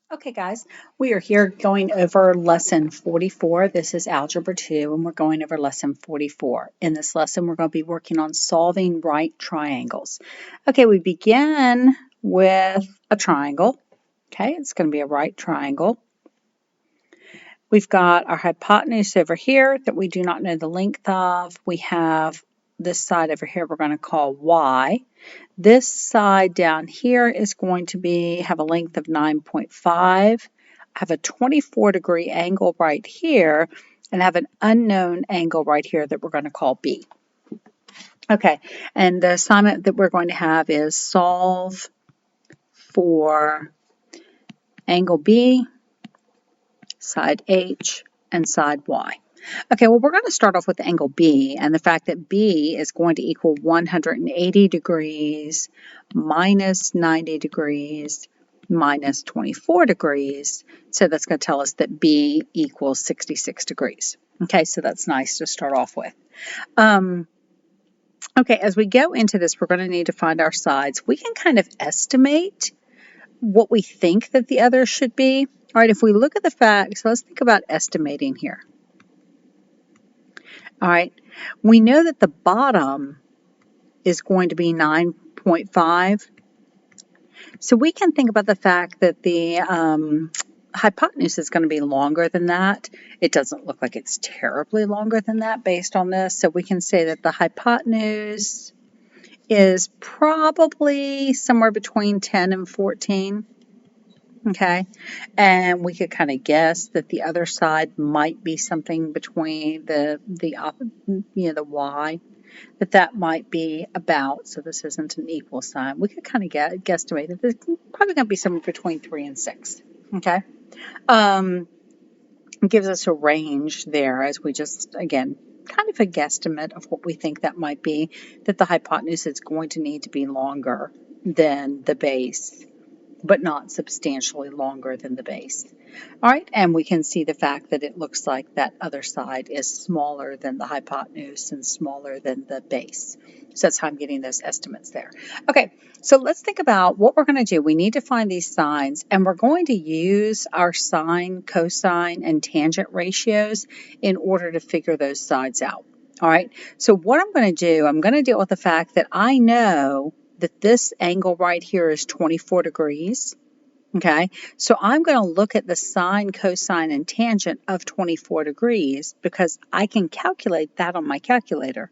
Okay, guys, we are here going over lesson 44. This is Algebra 2, and we're going over lesson 44. In this lesson, we're going to be working on solving right triangles. Okay, we begin with a triangle. Okay, it's going to be a right triangle. We've got our hypotenuse over here that we do not know the length of. We have this side over here we're going to call y. This side down here is going to have a length of 9.5. I have a 24-degree angle right here, and I have an unknown angle right here that we're going to call B. Okay, and the assignment that we're going to have is solve for angle B, side H, and side Y. Okay, well, we're going to start off with angle B and the fact that B is going to equal 180 degrees minus 90 degrees minus 24 degrees. So that's going to tell us that B equals 66 degrees. Okay, so that's nice to start off with. Okay, as we go into this, we're going to need to find our sides. We can kind of estimate what we think that the other should be. All right, if we look at the facts, let's think about estimating here. All right, we know that the bottom is going to be 9.5. So we can think about the fact that the hypotenuse is going to be longer than that. It doesn't look like it's terribly longer than that based on this. So we can say that the hypotenuse is probably somewhere between 10 and 14. Okay, and we could kind of guess that the other side might be something between the y, that might be about, so this isn't an equal sign. We could kind of guesstimate that it's probably going to be somewhere between 3 and 6. Okay, it gives us a range there as we just, again, kind of a guesstimate of what we think that might be, that the hypotenuse is going to need to be longer than the base, but not substantially longer than the base. All right, and we can see the fact that it looks like that other side is smaller than the hypotenuse and smaller than the base. So that's how I'm getting those estimates there. Okay, so let's think about what we're going to do. We need to find these sines, and we're going to use our sine, cosine, and tangent ratios in order to figure those sides out. All right, so what I'm going to do, I'm going to deal with the fact that I know that this angle right here is 24 degrees. Okay, so I'm going to look at the sine, cosine, and tangent of 24 degrees because I can calculate that on my calculator.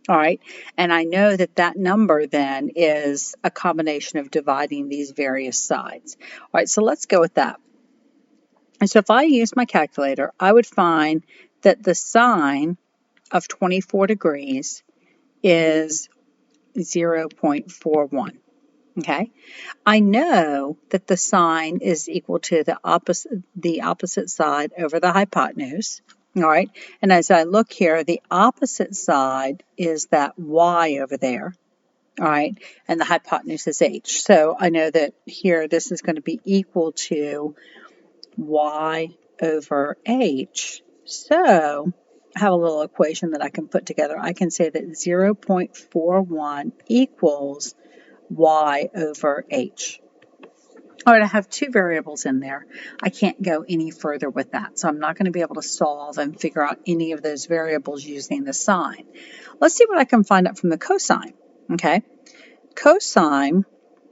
All right, and I know that that number then is a combination of dividing these various sides. All right, so let's go with that. And so if I use my calculator, I would find that the sine of 24 degrees is 0.41. Okay, I know that the sine is equal to the opposite side over the hypotenuse. All right, and as I look here, the opposite side is that y over there. All right, and the hypotenuse is h. So I know that here this is going to be equal to y over h. So I have a little equation that I can put together. I can say that 0.41 equals y over h. All right, I have two variables in there. I can't go any further with that, so I'm not going to be able to solve and figure out any of those variables using the sine. Let's see what I can find out from the cosine. Okay, cosine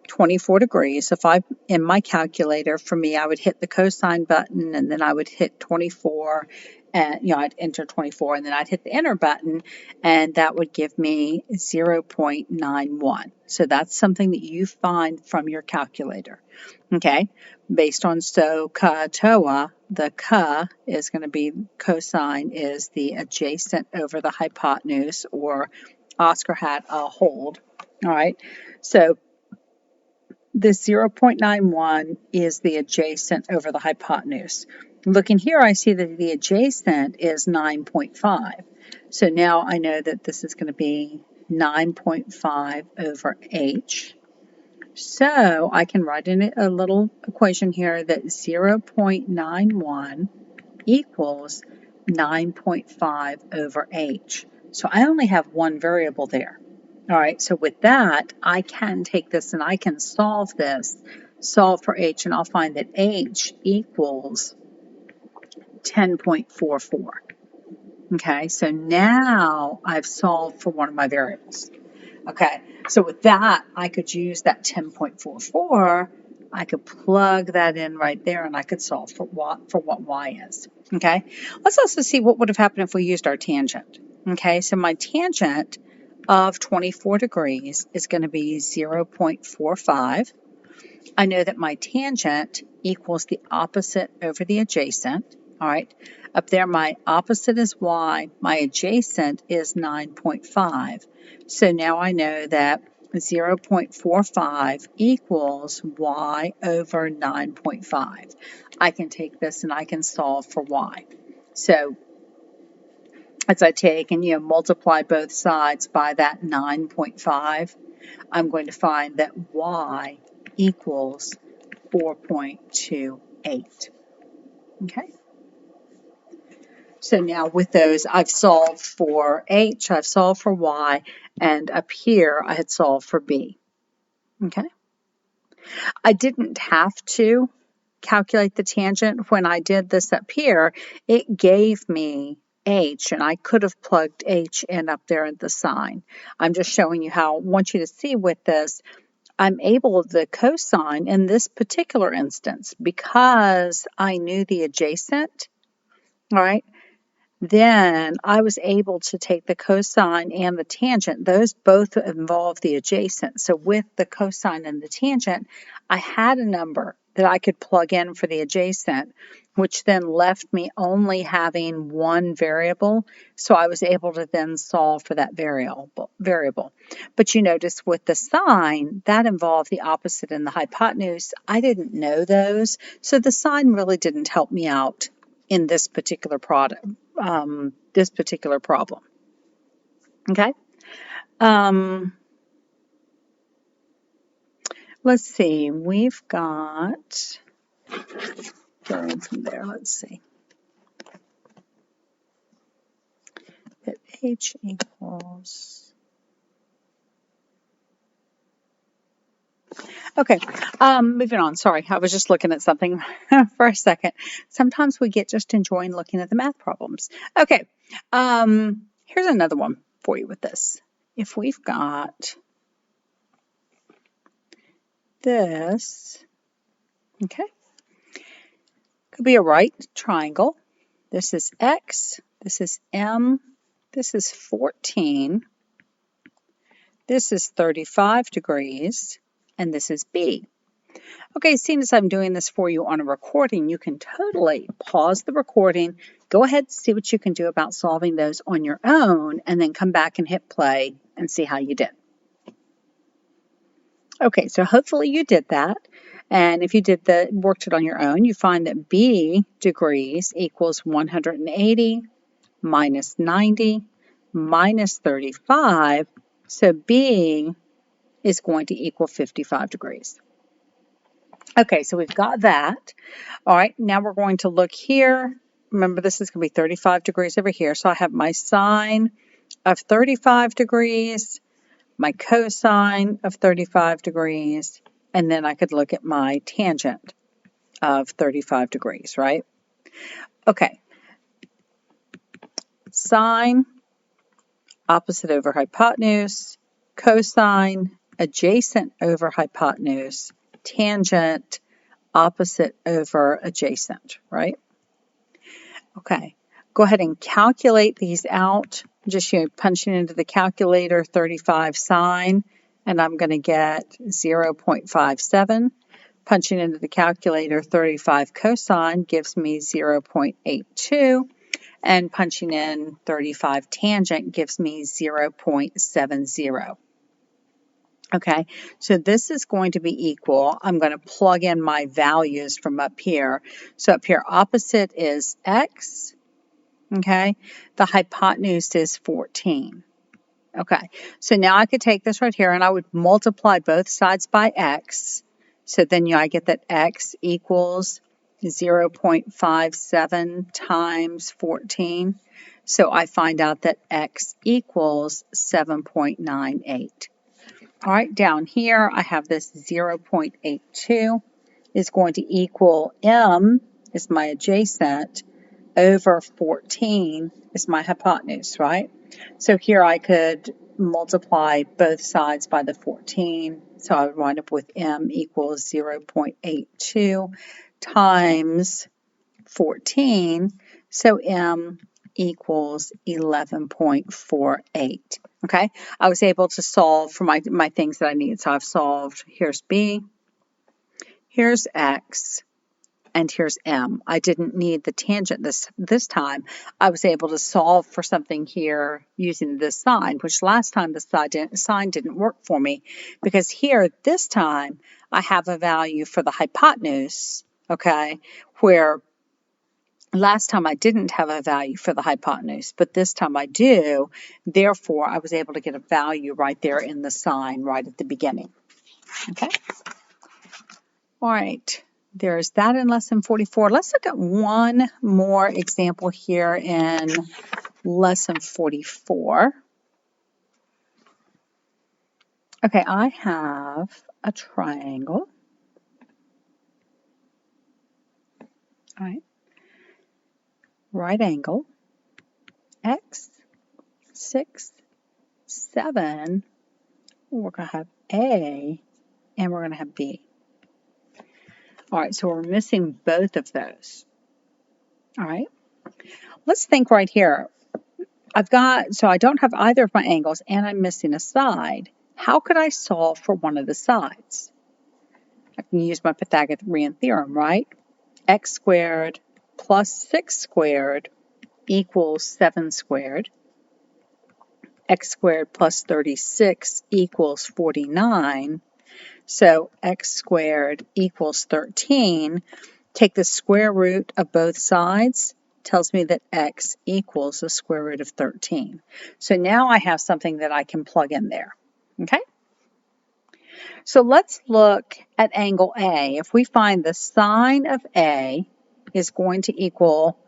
24 degrees. If I, in my calculator, for me, I would hit the cosine button and then I would hit 24 and, I'd enter 24 and then I'd hit the enter button and that would give me 0.91. So that's something that you find from your calculator. Okay, based on SOHCAHTOA, the CA is going to be, cosine is the adjacent over the hypotenuse, or Oscar hat, hold. All right, so this 0.91 is the adjacent over the hypotenuse. Looking here, I see that the adjacent is 9.5. So now I know that this is going to be 9.5 over h. So I can write in a little equation here that 0.91 equals 9.5 over h. So I only have one variable there. All right, so with that, I can take this and I can solve this solve for h, and I'll find that h equals 10.44. Okay, so now I've solved for one of my variables. Okay, so with that, I could use that 10.44. I could plug that in right there, and I could solve for what y is. Okay, let's also see what would have happened if we used our tangent. Okay, so my tangent of 24 degrees is going to be 0.45. I know that my tangent equals the opposite over the adjacent. All right, up there my opposite is y, my adjacent is 9.5. So now I know that 0.45 equals y over 9.5. I can take this and I can solve for y. So as I take and multiply both sides by that 9.5, I'm going to find that y equals 4.28. Okay. So now with those, I've solved for h, I've solved for y, and up here I had solved for b. Okay. I didn't have to calculate the tangent. When I did this up here, it gave me h, and I could have plugged h in up there in the sign. I'm just showing you how I want you to see with this. I'm able to cosine in this particular instance because I knew the adjacent, all right? Then I was able to take the cosine and the tangent. Those both involve the adjacent. So with the cosine and the tangent, I had a number that I could plug in for the adjacent, which then left me only having one variable. So I was able to then solve for that variable. But you notice with the sine, that involved the opposite and the hypotenuse. I didn't know those. So the sine really didn't help me out in this particular problem. Okay. Let's see. We've got going from there. Let's see. That h equals. Okay, moving on. Sorry, I was just looking at something for a second. Sometimes we get just enjoying looking at the math problems. Okay, here's another one for you with this. If we've got this, okay, could be a right triangle. This is x, this is m, this is 14, this is 35 degrees, and this is b. Okay, seeing as I'm doing this for you on a recording, you can totally pause the recording, go ahead and see what you can do about solving those on your own, and then come back and hit play and see how you did. Okay, so hopefully you did that. And if you worked it on your own, you find that b degrees equals 180 minus 90 minus 35. So b is going to equal 55 degrees. Okay, so we've got that. All right, now we're going to look here. Remember, this is going to be 35 degrees over here. So I have my sine of 35 degrees, my cosine of 35 degrees, and then I could look at my tangent of 35 degrees, right? Okay. Sine, opposite over hypotenuse, cosine, adjacent over hypotenuse, tangent, opposite over adjacent, right? Okay, go ahead and calculate these out. Just punching into the calculator 35 sine, and I'm going to get 0.57. Punching into the calculator 35 cosine gives me 0.82. And punching in 35 tangent gives me 0.70. Okay, so this is going to be equal. I'm going to plug in my values from up here. So up here, opposite is x. Okay, the hypotenuse is 14. Okay, so now I could take this right here and I would multiply both sides by x. So then I get that x equals 0.57 times 14. So I find out that x equals 7.98. All right, down here I have this 0.82. is going to equal m is my adjacent over 14 is my hypotenuse, right? So here I could multiply both sides by the 14. So I would wind up with m equals 0.82 times 14. So m equals 11.48. Okay, I was able to solve for my things that I need. So I've solved, here's b, here's x, and here's m. I didn't need the tangent this time. I was able to solve for something here using this sign, which last time the sign didn't work for me, because here this time I have a value for the hypotenuse, okay, where last time I didn't have a value for the hypotenuse, but this time I do. Therefore, I was able to get a value right there in the sign right at the beginning. Okay. All right. There's that in lesson 44. Let's look at one more example here in lesson 44. Okay, I have a triangle. All right. Right angle, X, 6, 7. We're going to have A, and we're going to have B. All right, so we're missing both of those. All right. Let's think right here. So I don't have either of my angles, and I'm missing a side. How could I solve for one of the sides? I can use my Pythagorean theorem, right? X squared plus 6 squared equals 7 squared. X squared plus 36 equals 49. So x squared equals 13. Take the square root of both sides. Tells me that x equals the square root of 13. So now I have something that I can plug in there. Okay? So let's look at angle A. If we find the sine of A is going to equal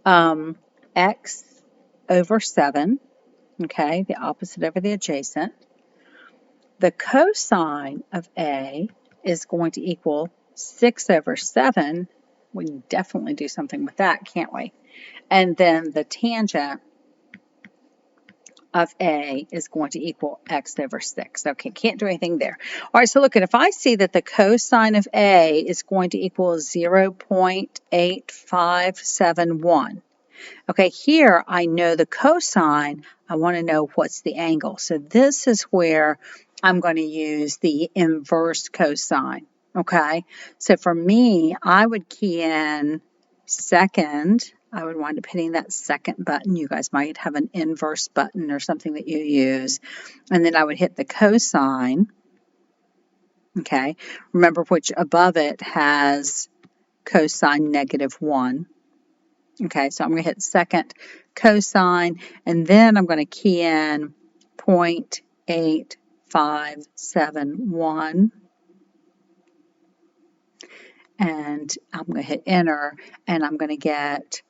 x over 7, okay, the opposite over the adjacent, the cosine of A is going to equal 6 over 7. We can definitely do something with that, can't we? And then the tangent of A is going to equal x over 6. Okay, can't do anything there. All right, so look, if I see that the cosine of A is going to equal 0.8571. Okay, here I know the cosine. I want to know what's the angle. So this is where I'm going to use the inverse cosine. Okay, so for me, I would key in second. I would wind up hitting that second button. You guys might have an inverse button or something that you use. And then I would hit the cosine. Okay, remember which above it has cosine -1. Okay, so I'm going to hit second cosine, and then I'm going to key in 0.8571. And I'm going to hit enter, and I'm going to get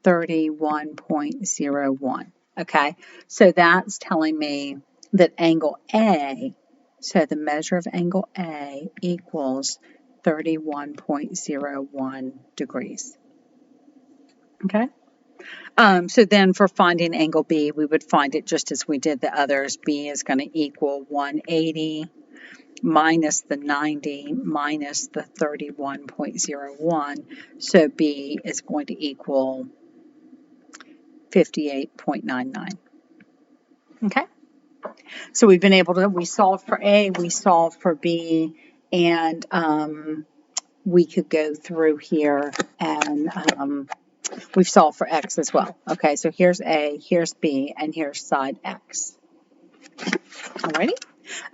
31.01. Okay, so that's telling me that angle A, so the measure of angle A equals 31.01 degrees. Okay. So then for finding angle B, we would find it just as we did the others. B is going to equal 180 minus the 90 minus the 31.01. So B is going to equal 58.99. Okay. So we've been able to, we solved for A, we solved for B, and we could go through here and we've solved for x as well. Okay, so here's A, here's B, and here's side x. Alrighty?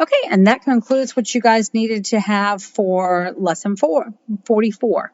Okay, and that concludes what you guys needed to have for lesson 44.